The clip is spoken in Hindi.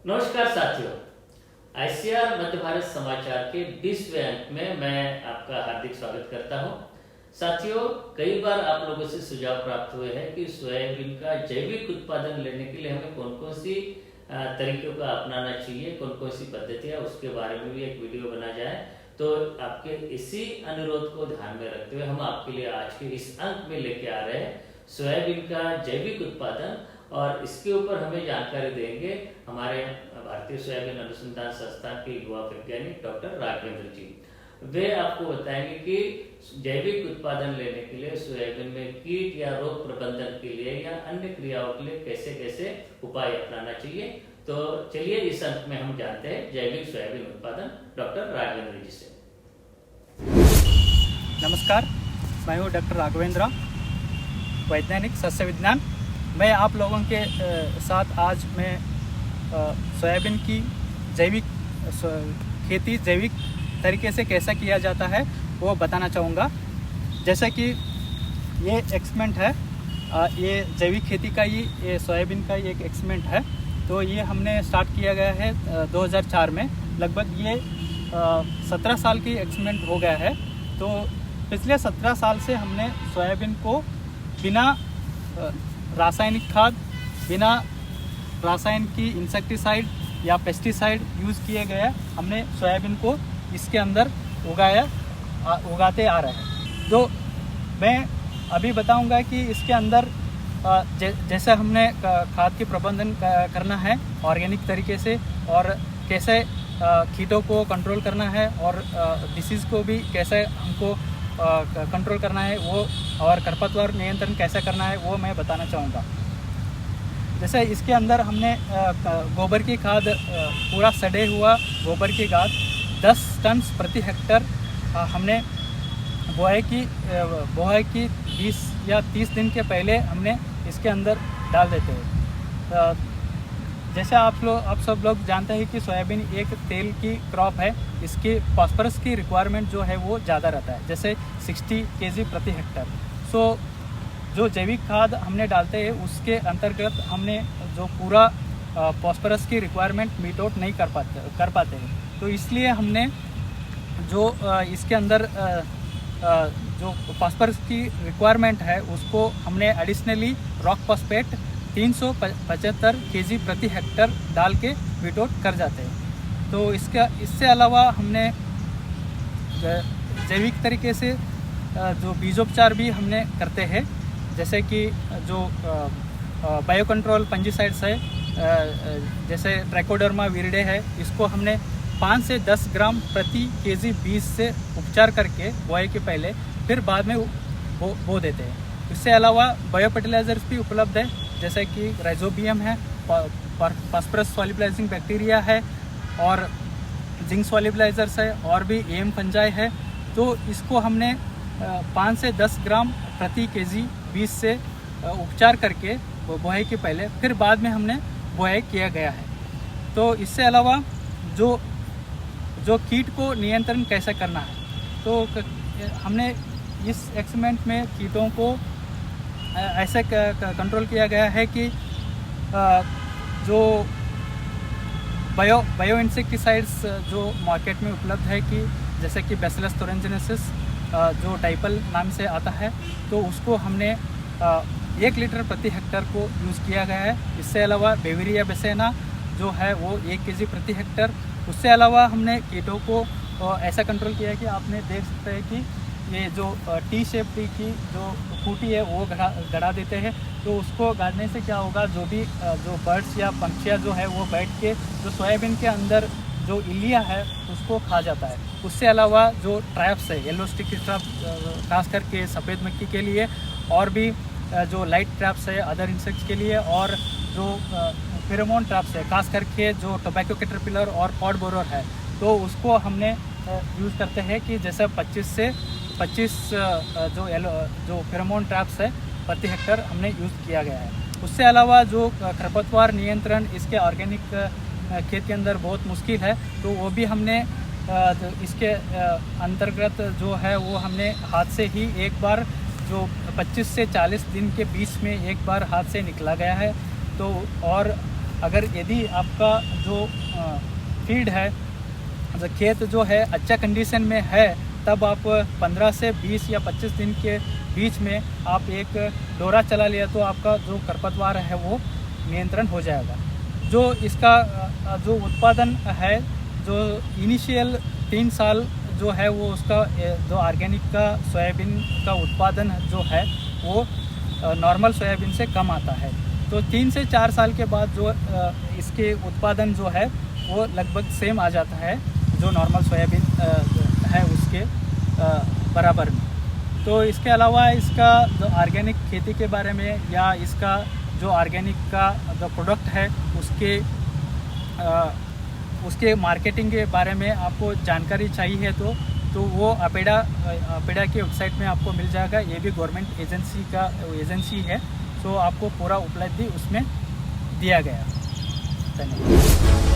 नमस्कार साथियों। आईसीआर मध्य भारत समाचार के 20वें अंक में मैं आपका हार्दिक स्वागत करता हूं। साथियों, कई बार आप लोगों से सुझाव प्राप्त हुए हैं कि सोयाबीन का जैविक उत्पादन लेने के लिए हमें कौन कौन सी तरीकों का अपनाना चाहिए, कौन कौन सी पद्धतियां, उसके बारे में भी एक वीडियो बना जाए। तो आपके इसी अनुरोध को ध्यान में रखते हुए हम आपके लिए आज के इस अंक में लेके आ रहे हैं सोयाबीन का जैविक उत्पादन, और इसके ऊपर हमें जानकारी देंगे हमारे भारतीय सोयाबीन अनुसंधान संस्थान के युवा वैज्ञानिक डॉक्टर राघवेंद्र जी। वे आपको बताएंगे कि जैविक उत्पादन लेने के लिए सोयाबीन में कीट या रोग प्रबंधन के लिए या अन्य क्रियाओं के लिए कैसे कैसे उपाय अपनाना चाहिए। तो चलिए इस अंक में हम जानते हैं जैविक सोयाबीन उत्पादन डॉक्टर राघवेंद्र जी से। नमस्कार, मैं हूँ डॉक्टर राघवेंद्र, वैज्ञानिक सस्य विज्ञान। मैं आप लोगों के साथ आज मैं सोयाबीन की जैविक खेती जैविक तरीके से कैसा किया जाता है वो बताना चाहूँगा। जैसा कि ये एक्सपेरिमेंट है, ये जैविक खेती का ही ये सोयाबीन का एक एक्सपेरिमेंट है। तो ये हमने स्टार्ट किया गया है 2004 में। लगभग ये 17 साल की एक्सपेरिमेंट हो गया है। तो पिछले 17 साल से हमने सोयाबीन को बिना रासायनिक खाद, बिना रासायन की इंसेक्टिसाइड या पेस्टिसाइड यूज़ किए गए हमने सोयाबीन को इसके अंदर उगाते आ रहे हैं। तो मैं अभी बताऊंगा कि इसके अंदर जैसे हमने खाद की प्रबंधन करना है ऑर्गेनिक तरीके से, और कैसे कीटों को कंट्रोल करना है, और डिसीज़ को भी कैसे हमको कंट्रोल करना है वो, और खरपतवार नियंत्रण कैसे करना है वो मैं बताना चाहूँगा। जैसे इसके अंदर हमने गोबर की खाद, पूरा सड़े हुआ गोबर की खाद 10 टन प्रति हेक्टर हमने बुआई की 20 या 30 दिन के पहले हमने इसके अंदर डाल देते हैं। जैसे आप सब लोग जानते हैं कि सोयाबीन एक तेल की क्रॉप है। इसकी फास्फोरस की रिक्वायरमेंट जो है वो ज़्यादा रहता है, जैसे 60 kg प्रति हेक्टर। सो जो जैविक खाद हमने डालते हैं उसके अंतर्गत हमने जो पूरा फास्फोरस की रिक्वायरमेंट मीट आउट नहीं कर पाते हैं। तो इसलिए हमने जो इसके अंदर जो फास्फोरस की रिक्वायरमेंट है उसको हमने एडिशनली रॉक फॉस्फेट 375 kg प्रति हेक्टर डाल के मीट आउट कर जाते हैं। तो इससे अलावा हमने जैविक तरीके से जो बीजोपचार भी हमने करते हैं, जैसे कि जो बायो कंट्रोल फंजीसाइड्स है, जैसे ट्राइकोडर्मा विरिडे है, इसको हमने 5 से 10 ग्राम प्रति kg बीज से उपचार करके बुआई के पहले फिर बाद में बो देते हैं। इससे अलावा बायो फर्टिलाइजर्स भी उपलब्ध है, जैसे कि राइजोबियम है, फास्फोरस सॉल्युबलाइजिंग बैक्टीरिया है, और जिंक सॉल्युबलाइजर्स है, और भी एम फंजाई है। तो इसको हमने 5 से 10 ग्राम प्रति kg बीज से उपचार करके बुआई के पहले फिर बाद में हमने बुआई किया गया है। तो इससे अलावा जो कीट को नियंत्रण कैसे करना है, तो हमने इस एक्सपेरिमेंट में कीटों को ऐसे कंट्रोल किया गया है कि जो बायो इंसेक्टिसाइड्स जो मार्केट में उपलब्ध है, कि जैसे कि बैसिलस thuringiensis जो टाइपल नाम से आता है, तो उसको हमने 1 लीटर प्रति हेक्टर को यूज़ किया गया है। इससे अलावा बेविरिया बेसेना जो है वो 1 kg प्रति हेक्टर। उससे अलावा हमने कीटों को ऐसा कंट्रोल किया है कि आपने देख सकते हैं कि ये जो टी शेप की जो खूटी है वो गड़ा देते हैं। तो उसको गाड़ने से क्या होगा, जो बर्ड्स या पंछियाँ जो है वो बैठ के जो सोयाबीन के अंदर जो इलिया है उसको खा जाता है। उससे अलावा जो ट्रैप्स है, येलो स्टिकी ट्रैप खास करके सफ़ेद मक्खी के लिए, और भी जो लाइट ट्रैप्स है अदर इंसेक्ट्स के लिए, और जो फेरोमोन ट्रैप्स है खास करके जो टोबैको कैटरपिलर और पॉड बोरर है, तो उसको हमने यूज़ करते हैं कि जैसे 25 से 25 जो फेरोमोन ट्रैप्स है प्रति हेक्टर हमने यूज़ किया गया है। उससे अलावा जो खरपतवार नियंत्रण इसके ऑर्गेनिक खेत के अंदर बहुत मुश्किल है, तो वो भी हमने इसके अंतर्गत जो है वो हमने हाथ से ही एक बार जो 25 से 40 दिन के बीच में एक बार हाथ से निकला गया है। तो और अगर यदि आपका जो फील्ड है, जो खेत जो है अच्छा कंडीशन में है, तब आप 15 से 20 या 25 दिन के बीच में आप एक डोरा चला लिया तो आपका जो खरपतवार है वो नियंत्रण हो जाएगा। जो इसका जो उत्पादन है, जो इनिशियल 3 साल जो है वो उसका जो ऑर्गेनिक का सोयाबीन का उत्पादन जो है वो नॉर्मल सोयाबीन से कम आता है। तो 3 से 4 साल के बाद जो इसके उत्पादन जो है वो लगभग सेम आ जाता है जो नॉर्मल सोयाबीन है उसके बराबर में। तो इसके अलावा इसका जो ऑर्गेनिक खेती के बारे में या इसका जो ऑर्गेनिक का जो प्रोडक्ट है उसके मार्केटिंग के बारे में आपको जानकारी चाहिए तो वो अपेडा की वेबसाइट में आपको मिल जाएगा। ये भी गवर्नमेंट एजेंसी है, तो आपको पूरा उपलब्धि उसमें दिया गया। धन्यवाद।